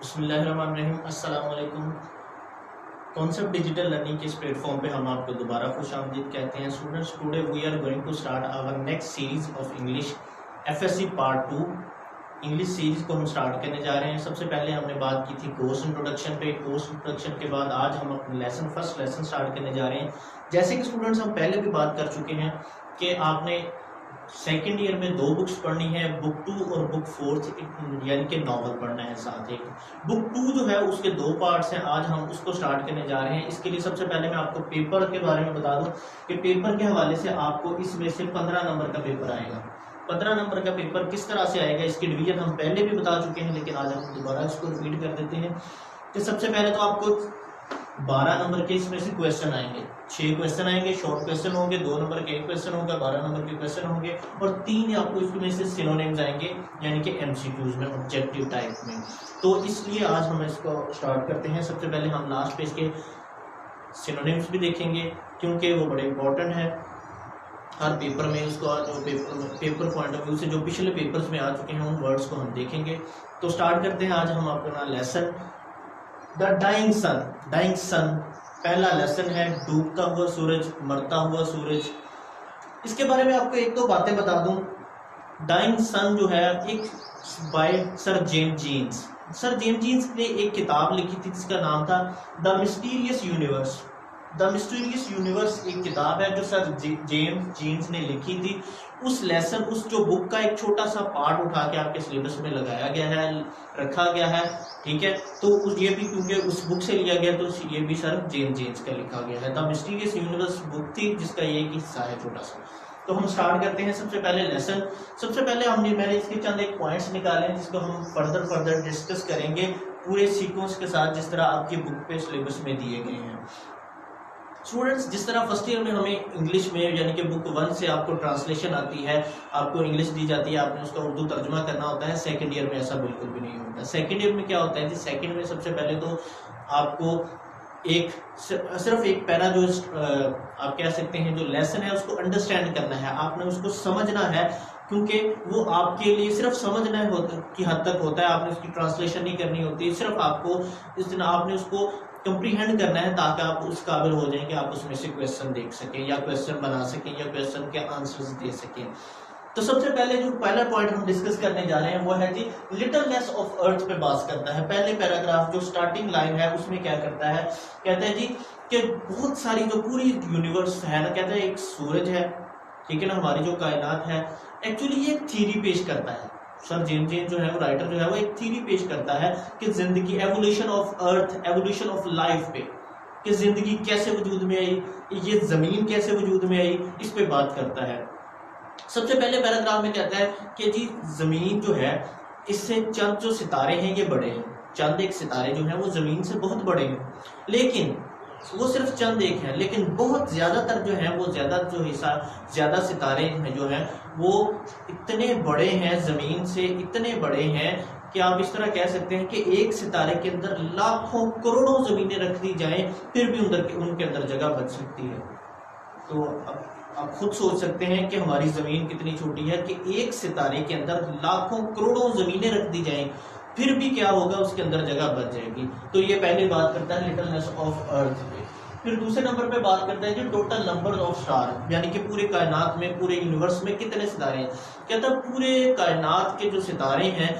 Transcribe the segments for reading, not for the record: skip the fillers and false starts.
بسم اللہ الرحمن الرحیم، السلام علیکم۔ کانسیپٹ ڈیجیٹل لرننگ کے اس پلیٹ فارم پہ ہم آپ کو دوبارہ خوش آمدید کہتے ہیں۔ Students, today we are going to start our next series of English F S C part 2۔ English series کو ہم اسٹارٹ کرنے جا رہے ہیں۔ سب سے پہلے ہم نے بات کی تھی کورس انٹروڈکشن پہ۔ کورس انٹروڈکشن کے بعد آج ہم اپنے فرسٹ لیسن اسٹارٹ کرنے جا رہے ہیں۔ جیسے کہ اسٹوڈنٹس ہم پہلے بھی بات کر چکے ہیں کہ آپ نے سیکنڈ ایئر میں 2 بکس پڑھنی ہے، بک 2 اور بک 4، یعنی کہ ناول پڑھنا ہے ساتھ ایک۔ بک 2 جو ہے اس کے 2 پارٹس ہیں، آج ہم اس کو سٹارٹ کرنے جا رہے ہیں۔ اس کے لیے سب سے پہلے میں آپ کو پیپر کے بارے میں بتا دوں کہ پیپر کے حوالے سے آپ کو اس میں سے 15 نمبر کا پیپر آئے گا۔ 15 نمبر کا پیپر کس طرح سے آئے گا، اس کی ڈویژن ہم پہلے بھی بتا چکے ہیں، لیکن آج ہم دوبارہ اس کو ریپیٹ کر دیتے ہیں کہ سب سے پہلے تو آپ کو 12 نمبر کے اس میں سے کویسچن آئیں گے۔ 6 کویسچن آئیں گے، شارٹ کویسچن ہوں گے، 2 نمبر کے 1 کویسچن ہوگا، 12 نمبر کے کویسچن ہوں گے، اور 3 آپ کو اس میں سے سینونیمز آئیں گے، یعنی کہ ایم سی کیوز میں، آبجیکٹیو ٹائپ میں۔ تو اس لیے آج ہم اس کو سٹارٹ کرتے ہیں۔ سب سے پہلے ہم لاسٹ پہ اس کے سینونیمز بھی دیکھیں گے، کیونکہ وہ بڑے امپورٹنٹ ہے ہر پیپر میں۔ اس کو جو پیپر پوائنٹ آف ویو سے جو پچھلے پیپرز میں آ چکے ہیں ان ورڈز کو ہم دیکھیں گے۔ تو سٹارٹ کرتے ہیں آج ہم اپنا لیسن، دا ڈائنگ سن۔ ڈائنگ سن پہلا لیسن ہے، ڈوبتا ہوا سورج، مرتا ہوا سورج۔ اس کے بارے میں آپ کو 1-2 باتیں بتا دوں۔ ڈائنگ سن جو ہے ایک by sir James Jeans. Sir James Jeans نے ایک کتاب لکھی تھی جس کا نام تھا دا مسٹیریس یونیورس۔ دا مسٹیریس یونیورس ایک کتاب ہے جو سر جیمز جینز نے لکھی تھی۔ اس لیسن، اس جو بک کا ایک چھوٹا سا پارٹ اٹھا کے آپ کے سلیبس میں لگایا گیا ہے، رکھا گیا ہے، ٹھیک ہے۔ تو یہ بھی کیونکہ اس بک سے لیا گیا تو یہ بھی سر جیمز جینز کا لکھا گیا ہے۔ دا مسٹیریس یونیورس بک تھی جس کا یہ ایک حصہ ہے چھوٹا سا۔ تو ہم سٹارٹ کرتے ہیں سب سے پہلے لیسن۔ سب سے پہلے میں نے اس کے چند ایک پوائنٹس نکالے ہیں جس کو ہم فردر ڈسکس کریں گے پورے سیکوینس کے ساتھ جس طرح آپ کی بک پہ سلیبس میں دیے گئے ہیں۔ اسٹوڈنٹس، جس طرح فرسٹ ایئر میں ہمیں انگلش میں یعنی کہ بک 1 سے آپ کو ٹرانسلیشن آتی ہے، آپ کو انگلش دی جاتی ہے، آپ نے اس کا اردو ترجمہ کرنا ہوتا ہے، سیکنڈ ایئر میں ایسا بالکل بھی نہیں ہوتا۔ سیکنڈ ایئر میں کیا ہوتا ہے جی، سیکنڈ میں سب سے پہلے تو آپ کو صرف ایک پیرا جو آپ کہہ سکتے ہیں جو لیسن ہے اس کو انڈرسٹینڈ کرنا ہے، آپ نے اس کو سمجھنا ہے، کیونکہ وہ آپ کے لیے صرف سمجھنا کی حد تک ہوتا ہے، آپ نے اس کی ٹرانسلیشن نہیں کرنی ہوتی، صرف آپ کو آپ نے اس کو کمپریہینڈ کرنا ہے تاکہ آپ اس قابل ہو جائیں کہ آپ اس میں سے کویسچن دیکھ سکیں یا کویسچن بنا سکیں یا کویسچن کے آنسرز دے سکیں۔ تو سب سے پہلے جو پہلا پوائنٹ ہم ڈسکس کرنے جا رہے ہیں وہ ہے جی لٹلنیس آف ارتھ پہ بات کرتا ہے۔ پہلے پیراگراف جو سٹارٹنگ لائن ہے اس میں کیا کرتا ہے، کہتا ہے جی کہ بہت ساری جو پوری یونیورس ہے نا، کہتا ہے ایک سورج ہے، ٹھیک ہے نا، ہماری جو کائنات ہے، ایکچولی یہ ایک تھیوری پیش کرتا ہے۔ سر جیمز جینز جو ہے وہ رائٹر جو ہے وہ ایک تھیوری پیش کرتا ہے کہ زندگی، evolution of earth, evolution of life پہ، کہ زندگی کیسے وجود میں آئی، یہ زمین کیسے وجود میں آئی، اس پہ بات کرتا ہے۔ سب سے پہلے پیراگراف میں کہتا ہے کہ جی زمین جو ہے اس سے چند جو ستارے ہیں یہ بڑے ہیں، چند ایک ستارے جو ہیں وہ زمین سے بہت بڑے ہیں، لیکن وہ صرف چند ایک ہیں، لیکن بہت زیادہ تر جو ہیں وہ زیادہ ستارے ہیں جو ہیں وہ اتنے بڑے ہیں، زمین سے اتنے بڑے ہیں کہ آپ اس طرح کہہ سکتے ہیں کہ ایک ستارے کے اندر لاکھوں کروڑوں زمینیں رکھ دی جائیں پھر بھی ان کے اندر جگہ بچ سکتی ہے۔ تو آپ خود سوچ سکتے ہیں کہ ہماری زمین کتنی چھوٹی ہے کہ ایک ستارے کے اندر لاکھوں کروڑوں زمینیں رکھ دی جائیں پھر بھی کیا ہوگا، اس کے اندر جگہ بچ جائے گی۔ تو یہ پہلی بات کرتا ہے لٹلنیس آف ارتھ پہ۔ پھر دوسرے نمبر پہ بات کرتا ہے جو ٹوٹل نمبر آف سٹار، یعنی کہ پورے کائنات میں، پورے یونیورس میں کتنے ستارے ہیں۔ کہتا ہے پورے کائنات کے جو ستارے ہیں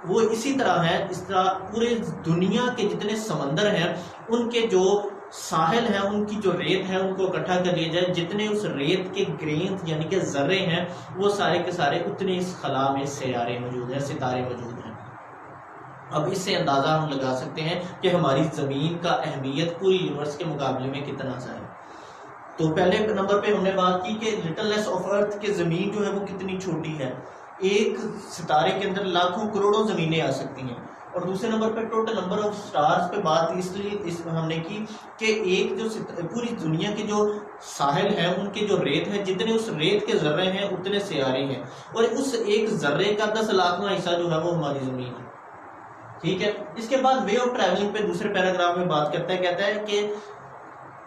وہ اسی طرح ہیں، اس طرح پورے دنیا کے جتنے سمندر ہیں ان کے جو ساحل ہیں، ان کی جو ریت ہے ان کو اکٹھا کر لیا جائے، جتنے اس ریت کے گرینز یعنی کہ ذرے ہیں وہ سارے کے سارے اتنے اس خلا میں سیارے موجود ہیں، ستارے موجود ہیں۔ اب اس سے اندازہ ہم لگا سکتے ہیں کہ ہماری زمین کا اہمیت پوری یونیورس کے مقابلے میں کتنا سا ہے۔ تو پہلے نمبر پہ ہم نے بات کی کہ لٹلنیس آف ارتھ کے زمین جو ہے وہ کتنی چھوٹی ہے، ایک ستارے کے اندر لاکھوں کروڑوں زمینیں آ سکتی ہیں۔ اور دوسرے نمبر پہ ٹوٹل نمبر آف سٹارز پہ بات اس لیے ہم نے کی کہ ایک جو پوری دنیا کے جو ساحل ہیں ان کے جو ریت ہے، جتنے اس ریت کے ذرے ہیں اتنے سیارے ہیں، اور اس ایک ذرے کا 10 لاکھواں حصہ جو ہے وہ ہماری زمین ہے، ٹھیک ہے۔ اس کے بعد وے آف ٹریولنگ پہ دوسرے پیراگراف میں بات کرتا ہے، کہتا ہے کہ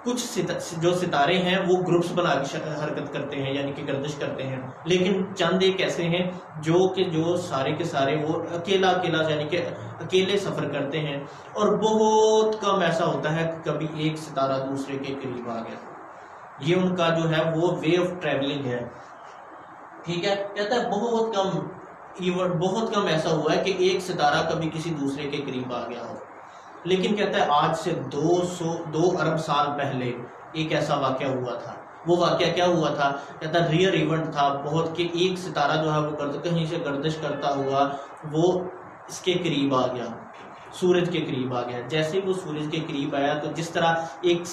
کچھ جو ستارے ہیں وہ گروپس بنا کے حرکت کرتے ہیں یعنی کہ گردش کرتے ہیں، لیکن چند ایک ایسے ہیں جو سارے کے سارے وہ اکیلا یعنی کہ اکیلے سفر کرتے ہیں، اور بہت کم ایسا ہوتا ہے کہ کبھی ایک ستارہ دوسرے کے قریب آ گیا۔ یہ ان کا جو ہے وہ وے آف ٹریولنگ ہے، ٹھیک ہے۔ کہتا ہے بہت کم ایسا ہوا ہے کہ ایک ستارہ کبھی کسی دوسرے کے قریب آ گیا ہو، لیکن کہتا ہے آج سے 2 ارب سال پہلے ایک ایسا واقعہ ہوا تھا۔ وہ واقعہ کیا ہوا تھا؟ کہتا ہے ریئر ایونٹ تھا بہت، کہ ایک ستارہ جو ہے وہ کہیں سے گردش کرتا ہوا وہ اس کے قریب آ گیا، سورج کے قریب آ گیا۔ جیسے وہ سورج کے قریب آیا تو جس طرح ایک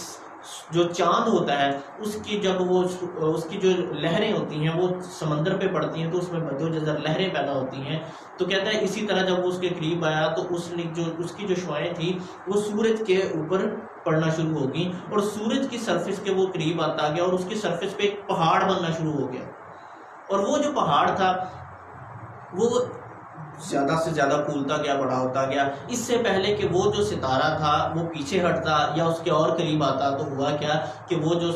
جو چاند ہوتا ہے اس کی جو لہریں ہوتی ہیں وہ سمندر پہ پڑتی ہیں تو اس میں بدو جزر لہریں پیدا ہوتی ہیں، تو کہتا ہے اسی طرح جب وہ اس کے قریب آیا تو اس کی جو شعاعیں تھیں وہ سورج کے اوپر پڑنا شروع ہو گئیں، اور سورج کی سرفس کے وہ قریب آتا گیا، اور اس کی سرفس پہ ایک پہاڑ بننا شروع ہو گیا، اور وہ جو پہاڑ تھا وہ زیادہ سے زیادہ پھولتا گیا، بڑا ہوتا گیا۔ اس سے پہلے کہ وہ جو ستارہ تھا وہ پیچھے ہٹتا یا اس کے اور قریب آتا تو ہوا کیا کہ وہ جو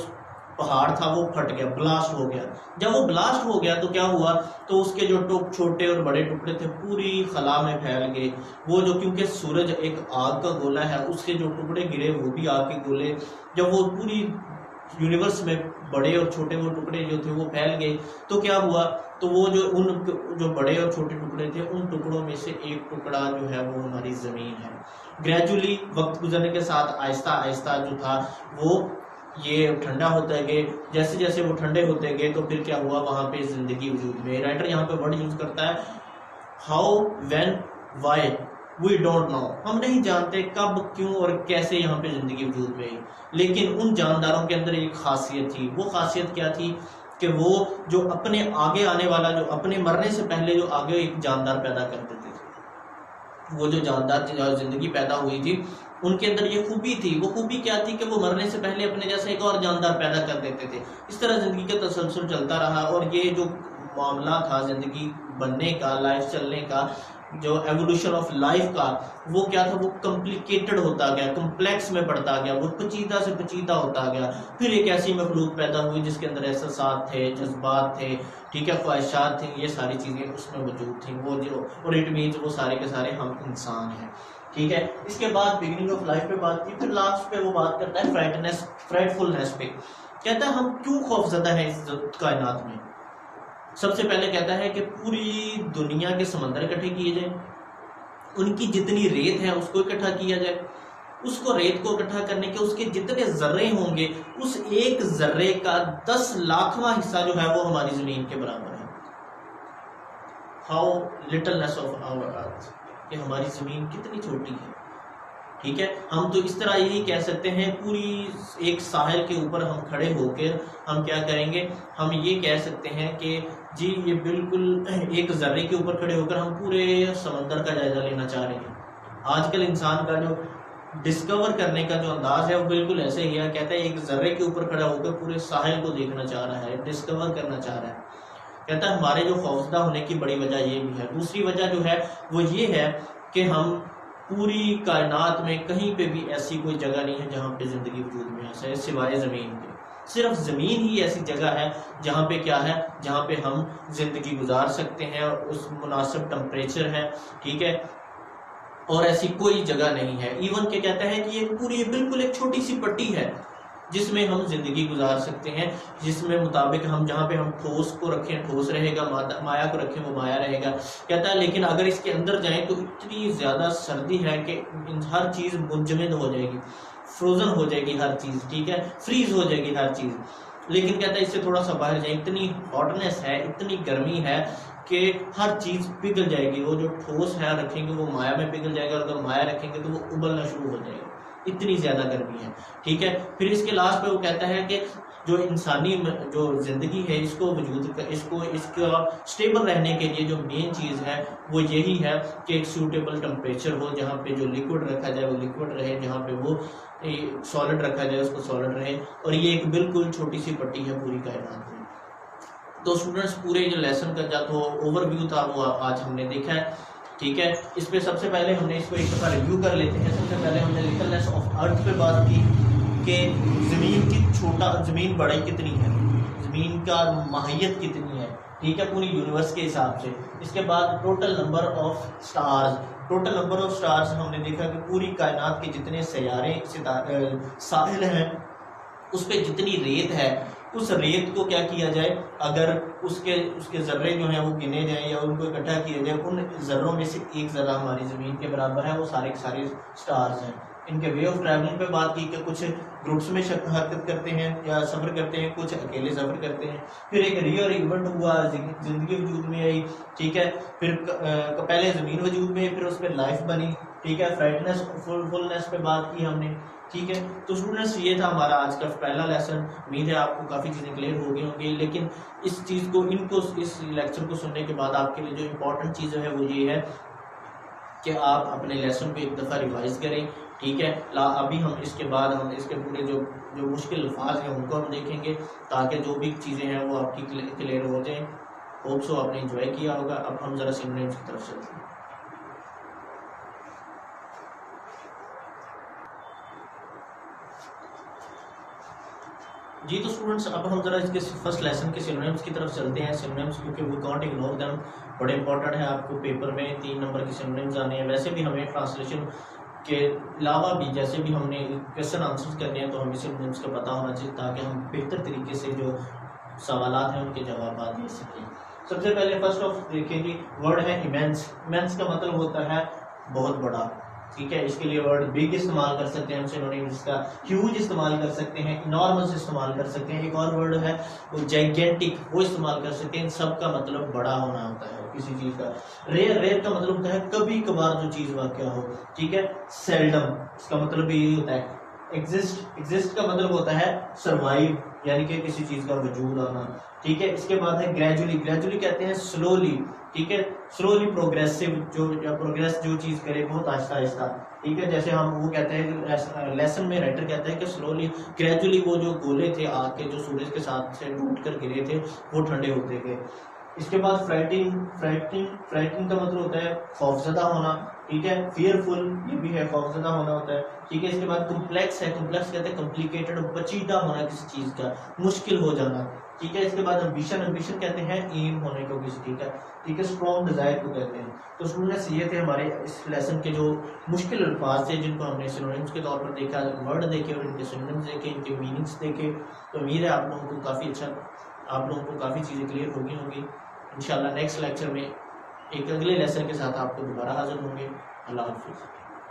پہاڑ تھا وہ پھٹ گیا، بلاسٹ ہو گیا۔ جب وہ بلاسٹ ہو گیا تو کیا ہوا، تو اس کے جو چھوٹے اور بڑے ٹکڑے تھے پوری خلا میں پھیل گئے۔ وہ جو کیونکہ سورج ایک آگ کا گولا ہے، اس کے جو ٹکڑے گرے وہ بھی آگ کے گولے، جب وہ پوری یونیورس میں بڑے اور چھوٹے وہ ٹکڑے جو تھے وہ پھیل گئے تو کیا ہوا، تو وہ جو بڑے اور چھوٹے ٹکڑے تھے ان ٹکڑوں میں سے ایک ٹکڑا جو ہے وہ ہماری زمین ہے۔ گریجولی وقت گزرنے کے ساتھ آہستہ آہستہ جو تھا وہ یہ ٹھنڈا ہوتا گئے، جیسے جیسے وہ ٹھنڈے ہوتے گئے تو پھر کیا ہوا، وہاں پہ زندگی وجود میں۔ رائٹر یہاں پہ ورڈ یوز کرتا ہے how, when, why, we don't know, ہم نہیں جانتے کب، کیوں اور کیسے یہاں پہ زندگی وجود میں آئی، لیکن ان جانداروں کے اندر ایک خاصیت تھی۔ وہ خاصیت کیا تھی کہ وہ جو اپنے آگے آنے والا، جو اپنے مرنے سے پہلے جو آگے ایک جاندار پیدا کر دیتے تھے، وہ جو جاندار زندگی پیدا ہوئی تھی ان کے اندر یہ خوبی تھی۔ وہ خوبی کیا تھی کہ وہ مرنے سے پہلے اپنے جیسا ایک اور جاندار پیدا کر دیتے تھے۔ اس طرح زندگی کا تسلسل چلتا رہا، اور یہ جو معاملہ تھا زندگی بننے کا، لائف چلنے کا، جو ایوولوشن آف لائف کا، وہ کیا تھا، وہ کمپلیکیٹڈ ہوتا گیا، کمپلیکس میں پڑتا گیا، وہ پیچیدہ سے پیچیدہ ہوتا گیا۔ پھر ایک ایسی مخلوق پیدا ہوئی جس کے اندر احساسات تھے، جذبات تھے، ٹھیک ہے، خواہشات تھیں، یہ ساری چیزیں اس میں موجود تھیں، وہ جو، اور اٹ مینس وہ سارے کے سارے ہم انسان ہیں، ٹھیک ہے۔ اس کے بعد بگننگ آف لائف پہ بات کی، پھر لاسٹ پہ وہ بات کرتا ہے فرائٹفلنس پہ۔ کہتا ہے ہم کیوں خوفزدہ ہیں اس کائنات میں۔ سب سے پہلے کہتا ہے کہ پوری دنیا کے سمندر اکٹھے کیے جائیں، ان کی جتنی ریت ہے اس کو اکٹھا کیا جائے، اس کو ریت کو اکٹھا کرنے کے اس کے جتنے ذرے ہوں گے اس ایک ذرے کا 10 لاکھواں حصہ جو ہے وہ ہماری زمین کے برابر ہے۔ ہاؤ لٹلنس آف آور ارتھ، کہ ہماری زمین کتنی چھوٹی ہے، ٹھیک ہے۔ ہم تو اس طرح یہی کہہ سکتے ہیں، پوری ایک ساحل کے اوپر ہم کھڑے ہو کر ہم کیا کریں گے، ہم یہ کہہ سکتے ہیں کہ جی یہ بالکل ایک ذرے کے اوپر کھڑے ہو کر ہم پورے سمندر کا جائزہ لینا چاہ رہے ہیں۔ آج کل انسان کا جو ڈسکور کرنے کا جو انداز ہے وہ بالکل ایسے ہی ہے، کہتا ہے ایک ذرے کے اوپر کھڑا ہو کر پورے ساحل کو دیکھنا چاہ رہا ہے، ڈسکور کرنا چاہ رہا ہے۔ کہتا ہے ہمارے جو خوفزدہ ہونے کی بڑی وجہ یہ بھی ہے۔ دوسری وجہ جو ہے وہ یہ ہے کہ ہم پوری کائنات میں کہیں پہ بھی ایسی کوئی جگہ نہیں ہے جہاں پہ زندگی وجود میں آ سکے سوائے زمین کے۔ صرف زمین ہی ایسی جگہ ہے جہاں پہ کیا ہے، جہاں پہ ہم زندگی گزار سکتے ہیں، اور اس مناسب ٹمپریچر ہے، ٹھیک ہے، اور ایسی کوئی جگہ نہیں ہے۔ ایون کہ کہتا ہے کہ یہ پوری بالکل ایک چھوٹی سی پٹی ہے جس میں ہم زندگی گزار سکتے ہیں، جس میں مطابق ہم جہاں پہ ہم ٹھوس کو رکھیں ٹھوس رہے گا، مایا کو رکھیں وہ مایا رہے گا۔ کہتا ہے لیکن اگر اس کے اندر جائیں تو اتنی زیادہ سردی ہے کہ ہر چیز منجمد ہو جائے گی، فروزن ہو جائے گی ہر چیز، ٹھیک ہے، فریز ہو جائے گی ہر چیز۔ لیکن کہتا ہے اس سے تھوڑا سا باہر جائیں، اتنی ہاٹنس ہے، اتنی گرمی ہے کہ ہر چیز پگھل جائے گی۔ وہ جو ٹھوس ہے رکھیں گے وہ مایا میں پگھل جائے گا، اور اگر مایا رکھیں گے تو وہ ابلنا شروع ہو جائے گا، اتنی زیادہ گرمی ہے، ٹھیک ہے۔ پھر اس کے لاسٹ پہ وہ کہتا ہے کہ جو انسانی جو زندگی ہے اس کو وجود اس کا سٹیبل رہنے کے لیے جو مین چیز ہے وہ یہی ہے کہ ایک سوٹیبل ٹمپریچر ہو، جہاں پہ جو لیکوڈ رکھا جائے وہ لیکوڈ رہے، جہاں پہ وہ سالڈ رکھا جائے اس کو سالڈ رہے، اور یہ ایک بالکل چھوٹی سی پٹی ہے پوری کائنات میں۔ تو اسٹوڈنٹس پورے جو لیسن کا جو اوور ویو تھا وہ آج ہم نے دیکھا ہے، ٹھیک ہے۔ اس پہ سب سے پہلے ہم نے اس کو ایک دفعہ ریویو کر لیتے ہیں۔ سب سے پہلے ہم نے لٹلنس آف ارتھ پہ بات کی، کہ زمین کی زمین بڑی کتنی ہے، زمین کا ماہیت کتنی ہے، ٹھیک ہے، پوری یونیورس کے حساب سے. اس کے بعد total number of stars. Total number of stars ہم نے دیکھا کہ پوری کائنات کے جتنے سیارے ساحل ہیں اس پہ جتنی ریت ہے، اس ریت کو کیا کیا جائے، اگر اس کے ذرے جو ہیں وہ گنے جائیں یا ان کو اکٹھا کیا جائے، ان ذروں میں سے ایک ذرہ ہماری زمین کے برابر ہے، وہ سارے کے سارے سٹارز ہیں. ان کے وے آف ٹریولنگ پہ بات کی کہ کچھ گروپس میں حرکت کرتے ہیں یا سفر کرتے ہیں، کچھ اکیلے سفر کرتے ہیں. پھر ایک ریئر ایونٹ ہوا، زندگی وجود میں آئی، ٹھیک ہے، پھر پہلے زمین وجود میں، پھر اس پہ لائف بنی، ٹھیک ہے، فرائٹنس فلنس پہ بات کی ہم نے، ٹھیک ہے. تو اسٹوڈنٹس یہ تھا ہمارا آج کا پہلا لیسن. امید ہے آپ کو کافی چیزیں کلیئر ہو گئی ہوں گی، لیکن اس چیز کو اس لیکچر کو سننے کے بعد آپ کے لیے جو امپورٹنٹ چیز ہے وہ یہ ہے کہ آپ اپنے لیسن کو ایک دفعہ ریوائز کریں، ٹھیک ہے. ابھی ہم اس کے بعد ہم اس کے پورے جو مشکل الفاظ ہیں ان کو ہم دیکھیں گے تاکہ جو بھی چیزیں ہیں وہ آپ کی کلیئر ہو جائیں. ہوپ سو آپ نے انجوائے کیا ہوگا. اب ہم ذرا سنونیمز کی طرف چلتے ہیں. جی تو اسٹوڈنٹس اب ہم ذرا اس کے فرسٹ لیسن کے سینونیمز کی طرف چلتے ہیں. سینونیمز کیونکہ وی کانٹ اگنور دیم، بڑے امپورٹنٹ ہے. آپ کو پیپر میں 3 نمبر کی سینونیمز آنے ہیں. ویسے بھی ہمیں ٹرانسلیشن کے علاوہ بھی جیسے بھی ہم نے کویشچن آنسر کرنے ہیں تو ہمیں سینونیمز کا پتہ ہونا چاہیے تاکہ ہم بہتر طریقے سے جو سوالات ہیں ان کے جوابات دے سکیں. سب سے پہلے فرسٹ آف دیکھیں جی، ورڈ ہے ایمینس. ایمینس کا مطلب ہوتا ہے بہت بڑا، ٹھیک ہے. اس کے لیے ورڈ بگ استعمال کر سکتے ہیں ہم سینونیمز کا، ہیوج استعمال کر سکتے ہیں، انارمس استعمال کر سکتے ہیں. ایک اور ورڈ ہے وہ جائگینٹک، وہ استعمال کر سکتے ہیں. ان سب کا مطلب بڑا ہونا ہوتا ہے کسی چیز کا. ریئر کا مطلب ہوتا ہے کبھی کبھار جو چیز واقع ہو، ٹھیک ہے. سیلڈم، اس کا مطلب بھی یہی ہوتا ہے. ایگزسٹ کا مطلب ہوتا ہے سروائیو، یعنی کہ کسی چیز کا وجود آنا، ٹھیک ہے. اس کے بعد ہے گریجولی کہتے ہیں سلولی، ٹھیک ہے. سلولی پروگریسو، پروگریس جو چیز کرے بہت آہستہ آہستہ، ٹھیک ہے. جیسے ہم وہ کہتے ہیں لیسن میں رائٹر کہتا ہے کہ سلولی گریجولی وہ جو گولے تھے آگ کے جو سورج کے ساتھ سے ٹوٹ کر گرے تھے وہ ٹھنڈے ہوتے گئے. اس کے بعد فرائٹنگ کا مطلب ہوتا ہے خوفزدہ ہونا، ٹھیک ہے. فیئرفل، یہ بھی ہے خوفزدہ ہونا ہوتا ہے، ٹھیک ہے. اس کے بعد کمپلیکس ہے، کمپلیکس کہتے ہیں کمپلیکیٹڈ، پیچیدہ ہونا کسی چیز کا، مشکل ہو جانا، ٹھیک ہے. اس کے بعد امبیشن کہتے ہیں ایم ہونے کو کسی چیز کا، ٹھیک ہے. اسٹرانگ ڈیزائر کو کہتے ہیں. تو اسٹوڈنٹس یہ تھے ہمارے اس لیسن کے جو مشکل الفاظ تھے جن کو ہم نے سینونیمز کے طور پر دیکھا، ورڈ دیکھے اور ان کے سینونیمز دیکھے، ان کے میننگس دیکھے. تو امید ہے آپ لوگوں کو کافی چیزیں کلیئر ہو گئی ہوں گی. انشاءاللہ نیکسٹ لیکچر میں ایک اگلے لیسن کے ساتھ آپ کو دوبارہ حاضر ہوں گے. اللہ حافظ.